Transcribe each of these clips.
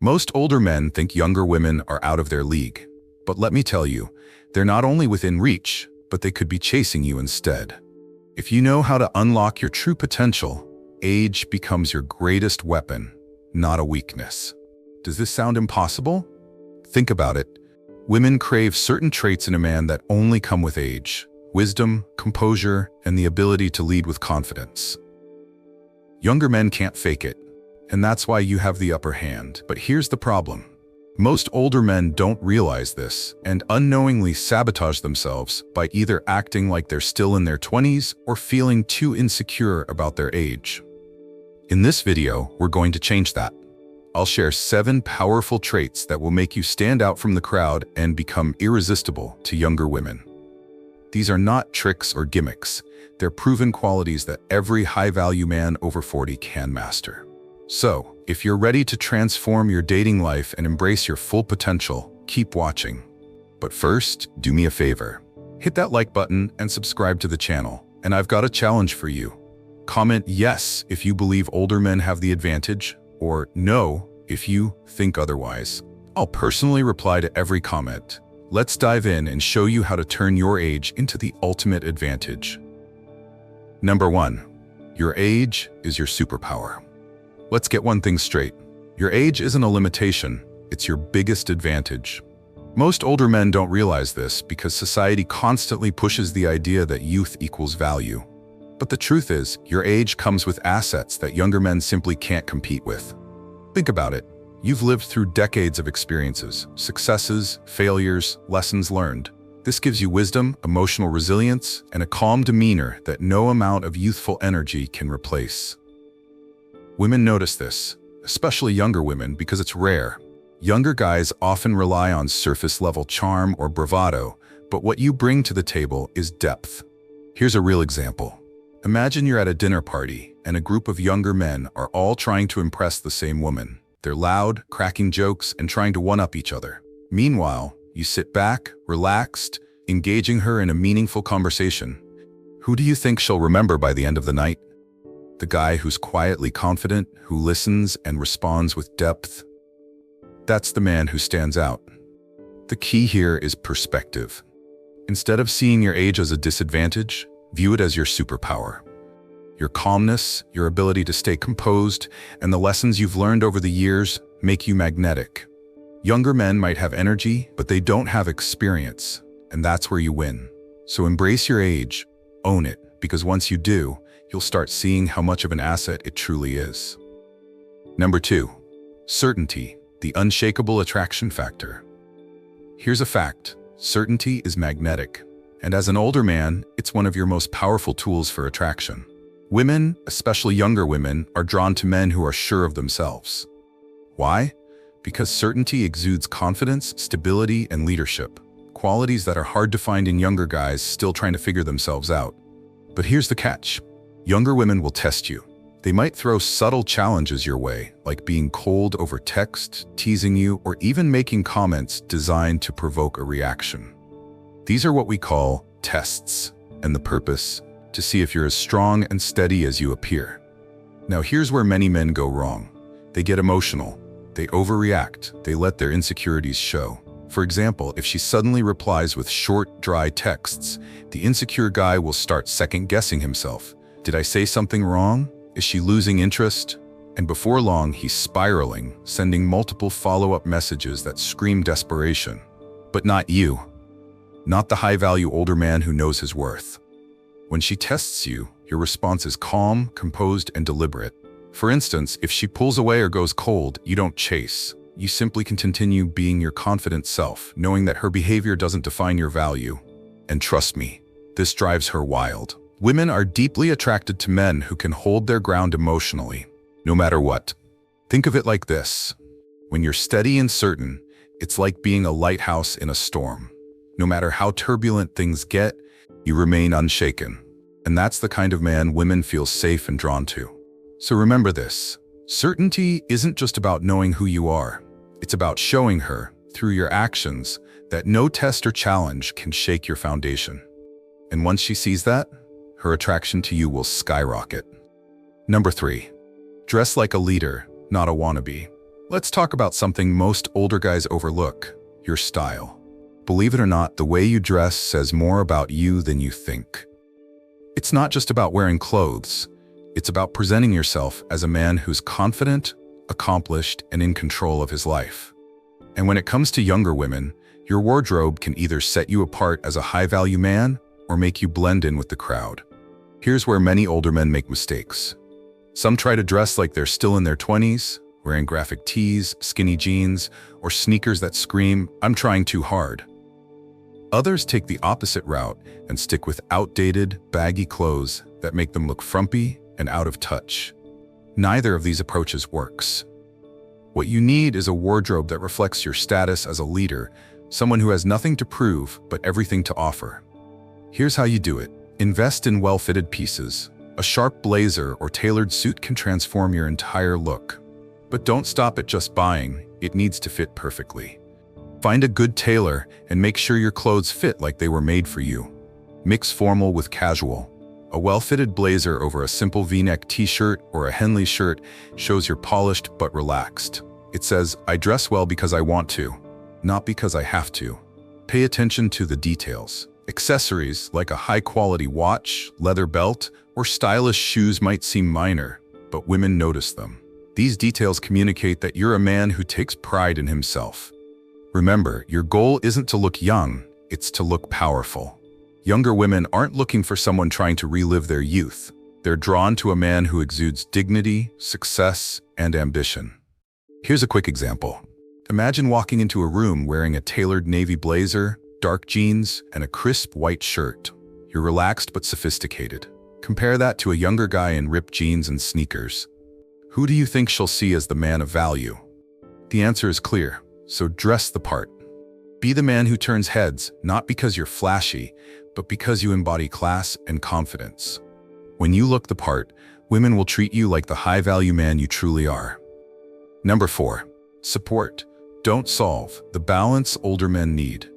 Most older men think younger women are out of their league. But let me tell you, they're not only within reach, but they could be chasing you instead. If you know how to unlock your true potential, age becomes your greatest weapon, not a weakness. Does this sound impossible? Think about it. Women crave certain traits in a man that only come with age: wisdom, composure, and the ability to lead with confidence. Younger men can't fake it, and that's why you have the upper hand. But here's the problem. Most older men don't realize this and unknowingly sabotage themselves by either acting like they're still in their 20s or feeling too insecure about their age. In this video, we're going to change that. I'll share 7 powerful traits that will make you stand out from the crowd and become irresistible to younger women. These are not tricks or gimmicks. They're proven qualities that every high-value man over 40 can master. So, if you're ready to transform your dating life and embrace your full potential, keep watching. But first, do me a favor. Hit that like button and subscribe to the channel. And I've got a challenge for you. Comment yes if you believe older men have the advantage, or no if you think otherwise. I'll personally reply to every comment. Let's dive in and show you how to turn your age into the ultimate advantage. Number 1. Your age is your superpower. Let's get one thing straight. Your age isn't a limitation, it's your biggest advantage. Most older men don't realize this because society constantly pushes the idea that youth equals value. But the truth is, your age comes with assets that younger men simply can't compete with. Think about it. You've lived through decades of experiences, successes, failures, lessons learned. This gives you wisdom, emotional resilience, and a calm demeanor that no amount of youthful energy can replace. Women notice this, especially younger women, because it's rare. Younger guys often rely on surface-level charm or bravado, but what you bring to the table is depth. Here's a real example. Imagine you're at a dinner party, and a group of younger men are all trying to impress the same woman. They're loud, cracking jokes, and trying to one-up each other. Meanwhile, you sit back, relaxed, engaging her in a meaningful conversation. Who do you think she'll remember by the end of the night? The guy who's quietly confident, who listens and responds with depth. That's the man who stands out. The key here is perspective. Instead of seeing your age as a disadvantage, view it as your superpower. Your calmness, your ability to stay composed, and the lessons you've learned over the years make you magnetic. Younger men might have energy, but they don't have experience, and that's where you win. So embrace your age, own it, because once you do, you'll start seeing how much of an asset it truly is. Number 2. Certainty, the unshakable attraction factor. Here's a fact. Certainty is magnetic, and as an older man, it's one of your most powerful tools for attraction. Women, especially younger women, are drawn to men who are sure of themselves. Why? Because certainty exudes confidence, stability, and leadership, qualities that are hard to find in younger guys still trying to figure themselves out. But here's the catch. Younger women will test you. They might throw subtle challenges your way, like being cold over text, teasing you, or even making comments designed to provoke a reaction. These are what we call tests, and the purpose, to see if you're as strong and steady as you appear. Now here's where many men go wrong. They get emotional. They overreact. They let their insecurities show. For example, if she suddenly replies with short, dry texts, the insecure guy will start second-guessing himself. Did I say something wrong? Is she losing interest? And before long, he's spiraling, sending multiple follow-up messages that scream desperation. But not you. Not the high-value older man who knows his worth. When she tests you, your response is calm, composed, and deliberate. For instance, if she pulls away or goes cold, you don't chase. You simply can continue being your confident self, knowing that her behavior doesn't define your value. And trust me, this drives her wild. Women are deeply attracted to men who can hold their ground emotionally, no matter what. Think of it like this. When you're steady and certain, it's like being a lighthouse in a storm. No matter how turbulent things get, you remain unshaken. And that's the kind of man women feel safe and drawn to. So remember this. Certainty isn't just about knowing who you are. It's about showing her, through your actions, that no test or challenge can shake your foundation. And once she sees that, her attraction to you will skyrocket. Number 3. Dress like a leader, not a wannabe. Let's talk about something most older guys overlook: your style. Believe it or not, the way you dress says more about you than you think. It's not just about wearing clothes. It's about presenting yourself as a man who's confident, accomplished, and in control of his life. And when it comes to younger women, your wardrobe can either set you apart as a high-value man or make you blend in with the crowd. Here's where many older men make mistakes. Some try to dress like they're still in their 20s, wearing graphic tees, skinny jeans, or sneakers that scream, "I'm trying too hard." Others take the opposite route and stick with outdated, baggy clothes that make them look frumpy and out of touch. Neither of these approaches works. What you need is a wardrobe that reflects your status as a leader, someone who has nothing to prove but everything to offer. Here's how you do it. Invest in well-fitted pieces. A sharp blazer or tailored suit can transform your entire look. But don't stop at just buying. It needs to fit perfectly. Find a good tailor and make sure your clothes fit like they were made for you. Mix formal with casual. A well-fitted blazer over a simple V-neck t-shirt or a Henley shirt shows you're polished but relaxed. It says, "I dress well because I want to, not because I have to." Pay attention to the details. Accessories like a high-quality watch, leather belt, or stylish shoes might seem minor, but women notice them. These details communicate that you're a man who takes pride in himself. Remember, your goal isn't to look young, it's to look powerful. Younger women aren't looking for someone trying to relive their youth. They're drawn to a man who exudes dignity, success, and ambition. Here's a quick example. Imagine walking into a room wearing a tailored navy blazer, dark jeans, and a crisp white shirt. You're relaxed but sophisticated. Compare that to a younger guy in ripped jeans and sneakers. Who do you think she'll see as the man of value? The answer is clear, so dress the part. Be the man who turns heads, not because you're flashy, but because you embody class and confidence. When you look the part, women will treat you like the high-value man you truly are. Number 4. Support. Don't solve. The balance older men need.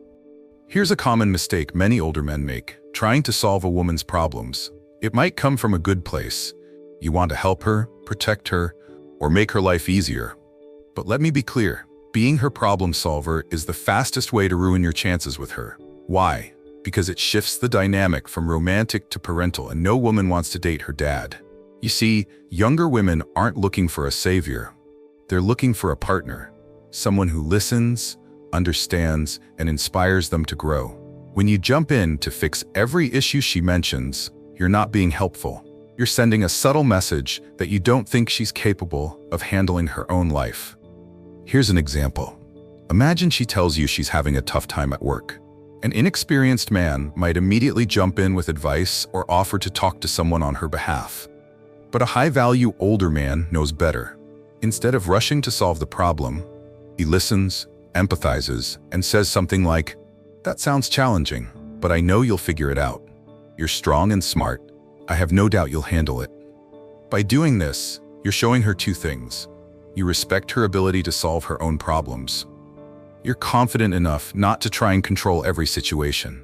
Here's a common mistake many older men make: trying to solve a woman's problems. It might come from a good place. You want to help her, protect her, or make her life easier. But let me be clear. Being her problem solver is the fastest way to ruin your chances with her. Why? Because it shifts the dynamic from romantic to parental, and no woman wants to date her dad. You see, younger women aren't looking for a savior. They're looking for a partner, someone who listens, understands, and inspires them to grow. When you jump in to fix every issue she mentions, you're not being helpful. You're sending a subtle message that you don't think she's capable of handling her own life. Here's an example. Imagine she tells you she's having a tough time at work. An inexperienced man might immediately jump in with advice or offer to talk to someone on her behalf. But a high-value older man knows better. Instead of rushing to solve the problem, he listens, empathizes, and says something like, "That sounds challenging, but I know you'll figure it out. You're strong and smart. I have no doubt you'll handle it." By doing this, you're showing her two things. You respect her ability to solve her own problems. You're confident enough not to try and control every situation.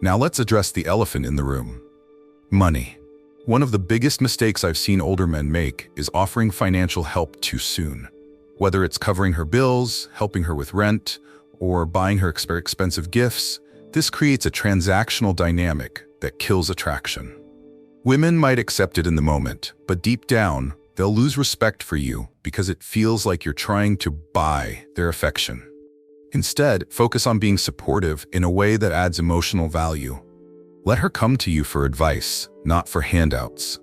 Now let's address the elephant in the room. Money. One of the biggest mistakes I've seen older men make is offering financial help too soon. Whether it's covering her bills, helping her with rent, or buying her expensive gifts, this creates a transactional dynamic that kills attraction. Women might accept it in the moment, but deep down, they'll lose respect for you because it feels like you're trying to buy their affection. Instead, focus on being supportive in a way that adds emotional value. Let her come to you for advice, not for handouts.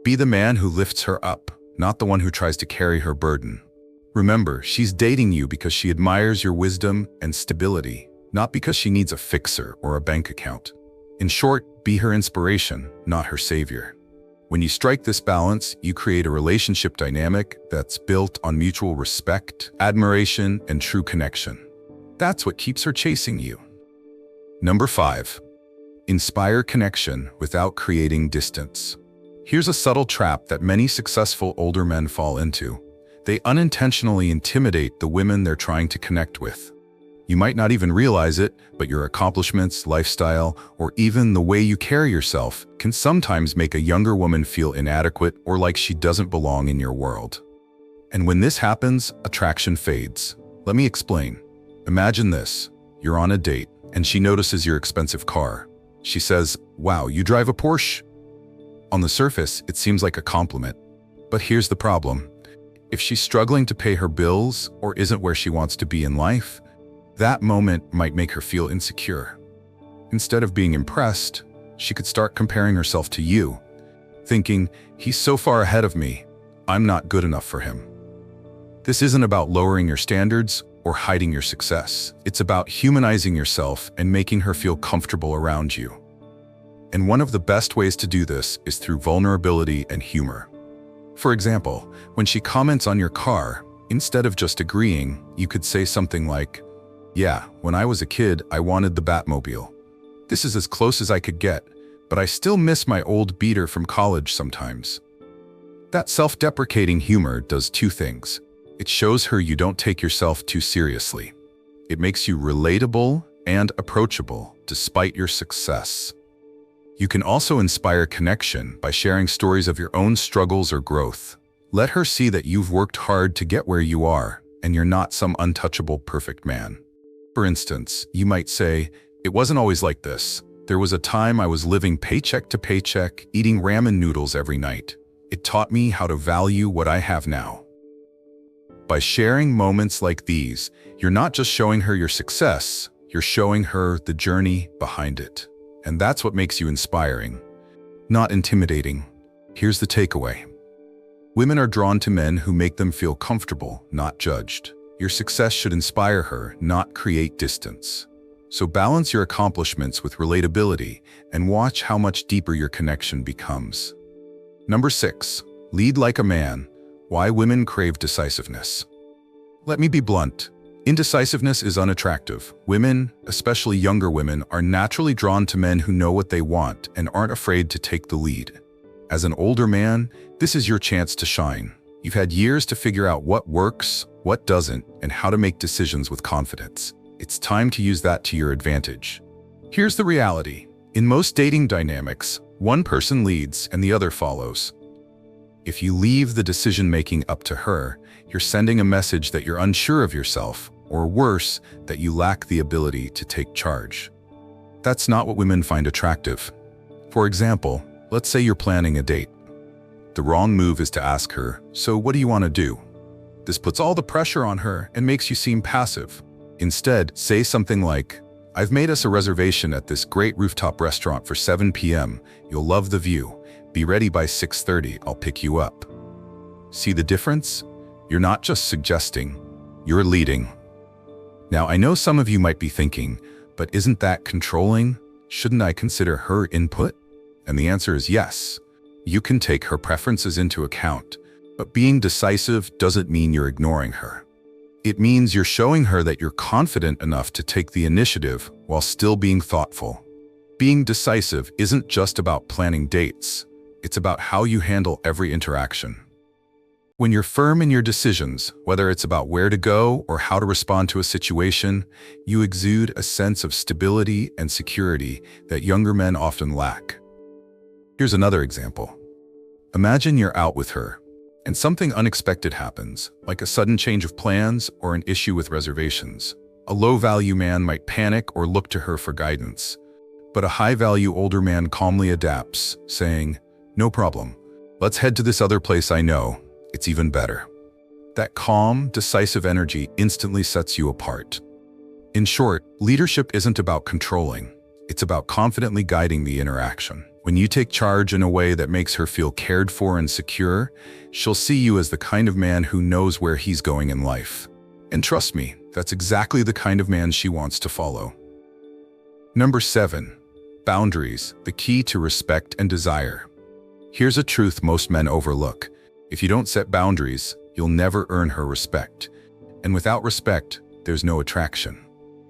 Be the man who lifts her up, not the one who tries to carry her burden. Remember, she's dating you because she admires your wisdom and stability, not because she needs a fixer or a bank account. In short, be her inspiration, not her savior. When you strike this balance, you create a relationship dynamic that's built on mutual respect, admiration, and true connection. That's what keeps her chasing you. Number 5. Inspire connection without creating distance. Here's a subtle trap that many successful older men fall into. They unintentionally intimidate the women they're trying to connect with. You might not even realize it, but your accomplishments, lifestyle, or even the way you carry yourself can sometimes make a younger woman feel inadequate or like she doesn't belong in your world. And when this happens, attraction fades. Let me explain. Imagine this. You're on a date, and she notices your expensive car. She says, "Wow, you drive a Porsche?" On the surface, it seems like a compliment. But here's the problem. If she's struggling to pay her bills or isn't where she wants to be in life, that moment might make her feel insecure. Instead of being impressed, she could start comparing herself to you, thinking, "He's so far ahead of me, I'm not good enough for him." This isn't about lowering your standards or hiding your success. It's about humanizing yourself and making her feel comfortable around you. And one of the best ways to do this is through vulnerability and humor. For example, when she comments on your car, instead of just agreeing, you could say something like, "Yeah, when I was a kid, I wanted the Batmobile. This is as close as I could get, but I still miss my old beater from college sometimes." That self-deprecating humor does two things. It shows her you don't take yourself too seriously. It makes you relatable and approachable despite your success. You can also inspire connection by sharing stories of your own struggles or growth. Let her see that you've worked hard to get where you are, and you're not some untouchable perfect man. For instance, you might say, "It wasn't always like this. There was a time I was living paycheck to paycheck, eating ramen noodles every night. It taught me how to value what I have now." By sharing moments like these, you're not just showing her your success, you're showing her the journey behind it. And that's what makes you inspiring, not intimidating. Here's the takeaway. Women are drawn to men who make them feel comfortable, not judged. Your success should inspire her, not create distance. So balance your accomplishments with relatability and watch how much deeper your connection becomes. Number 6, lead like a man. Why women crave decisiveness. Let me be blunt. Indecisiveness is unattractive. Women, especially younger women, are naturally drawn to men who know what they want and aren't afraid to take the lead. As an older man, this is your chance to shine. You've had years to figure out what works, what doesn't, and how to make decisions with confidence. It's time to use that to your advantage. Here's the reality. In most dating dynamics, one person leads and the other follows. If you leave the decision-making up to her, you're sending a message that you're unsure of yourself, or worse, that you lack the ability to take charge. That's not what women find attractive. For example, let's say you're planning a date. The wrong move is to ask her, "So what do you want to do?" This puts all the pressure on her and makes you seem passive. Instead, say something like, "I've made us a reservation at this great rooftop restaurant for 7 p.m. You'll love the view. Be ready by 6:30, I'll pick you up." See the difference? You're not just suggesting, you're leading. Now, I know some of you might be thinking, but isn't that controlling? Shouldn't I consider her input? And the answer is yes. You can take her preferences into account, but being decisive doesn't mean you're ignoring her. It means you're showing her that you're confident enough to take the initiative while still being thoughtful. Being decisive isn't just about planning dates. It's about how you handle every interaction. When you're firm in your decisions, whether it's about where to go or how to respond to a situation, you exude a sense of stability and security that younger men often lack. Here's another example. Imagine you're out with her, and something unexpected happens, like a sudden change of plans or an issue with reservations. A low-value man might panic or look to her for guidance, but a high-value older man calmly adapts, saying, "No problem. Let's head to this other place I know. It's even better." That calm, decisive energy instantly sets you apart. In short, leadership isn't about controlling. It's about confidently guiding the interaction. When you take charge in a way that makes her feel cared for and secure, she'll see you as the kind of man who knows where he's going in life. And trust me, that's exactly the kind of man she wants to follow. Number 7, boundaries, the key to respect and desire. Here's a truth most men overlook. If you don't set boundaries, you'll never earn her respect. And without respect, there's no attraction.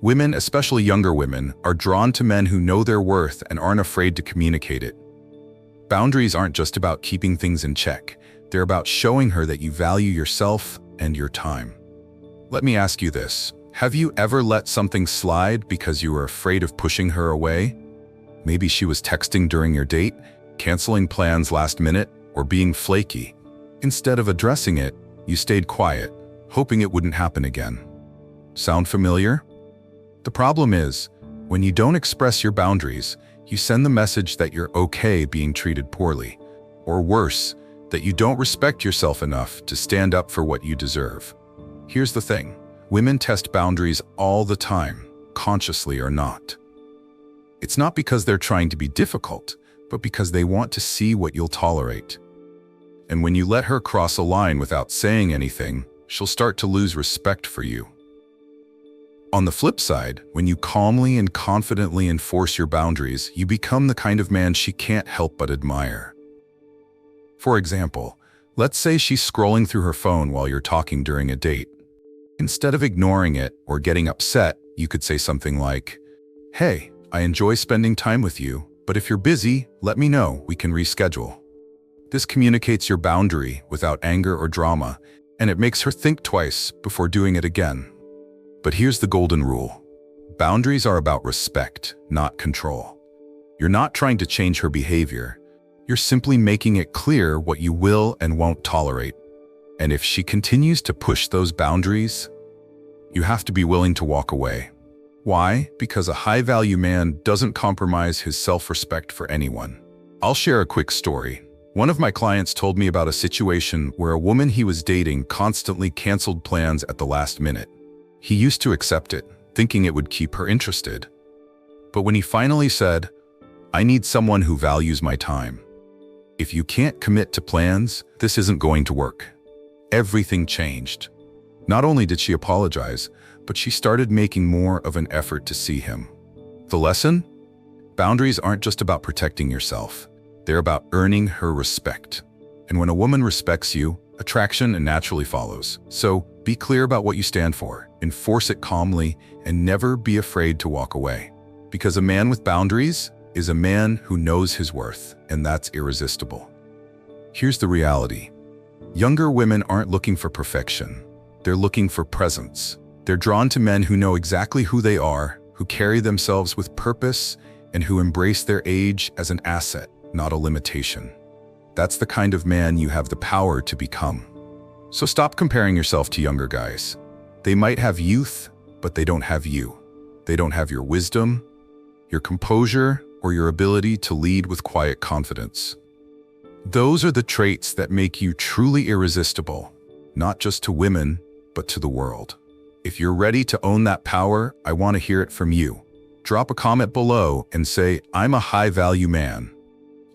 Women, especially younger women, are drawn to men who know their worth and aren't afraid to communicate it. Boundaries aren't just about keeping things in check. They're about showing her that you value yourself and your time. Let me ask you this. Have you ever let something slide because you were afraid of pushing her away? Maybe she was texting during your date, canceling plans last minute, or being flaky. Instead of addressing it, You stayed quiet, hoping it wouldn't happen again. Sound familiar? The problem is, when you don't express your boundaries, you send the message that you're okay being treated poorly, or worse, that you don't respect yourself enough to stand up for what you deserve. Here's the thing. Women test boundaries all the time, consciously or not. It's not because they're trying to be difficult, but because they want to see what you'll tolerate. And when you let her cross a line without saying anything, she'll start to lose respect for you. On the flip side, when you calmly and confidently enforce your boundaries, you become the kind of man she can't help but admire. For example, let's say she's scrolling through her phone while you're talking during a date. Instead of ignoring it or getting upset, you could say something like, "Hey, I enjoy spending time with you, but if you're busy, let me know, we can reschedule." This communicates your boundary without anger or drama, and it makes her think twice before doing it again. But here's the golden rule. Boundaries are about respect, not control. You're not trying to change her behavior. You're simply making it clear what you will and won't tolerate. And if she continues to push those boundaries, you have to be willing to walk away. Why? Because a high-value man doesn't compromise his self-respect for anyone. I'll share a quick story. One of my clients told me about a situation where a woman he was dating constantly canceled plans at the last minute. He used to accept it, thinking it would keep her interested. But when he finally said, "I need someone who values my time. If you can't commit to plans, this isn't going to work," everything changed. Not only did she apologize, but she started making more of an effort to see him. The lesson? Boundaries aren't just about protecting yourself. They're about earning her respect. And when a woman respects you, attraction naturally follows. So be clear about what you stand for, enforce it calmly, and never be afraid to walk away. Because a man with boundaries is a man who knows his worth, and that's irresistible. Here's the reality. Younger women aren't looking for perfection. They're looking for presence. They're drawn to men who know exactly who they are, who carry themselves with purpose, and who embrace their age as an asset, not a limitation. That's the kind of man you have the power to become. So stop comparing yourself to younger guys. They might have youth, but they don't have you. They don't have your wisdom, your composure, or your ability to lead with quiet confidence. Those are the traits that make you truly irresistible, not just to women, but to the world. If you're ready to own that power, I want to hear it from you. Drop a comment below and say, "I'm a high-value man."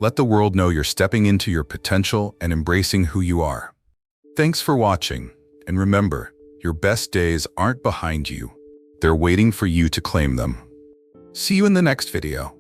Let the world know you're stepping into your potential and embracing who you are. Thanks for watching, and remember, your best days aren't behind you. They're waiting for you to claim them. See you in the next video.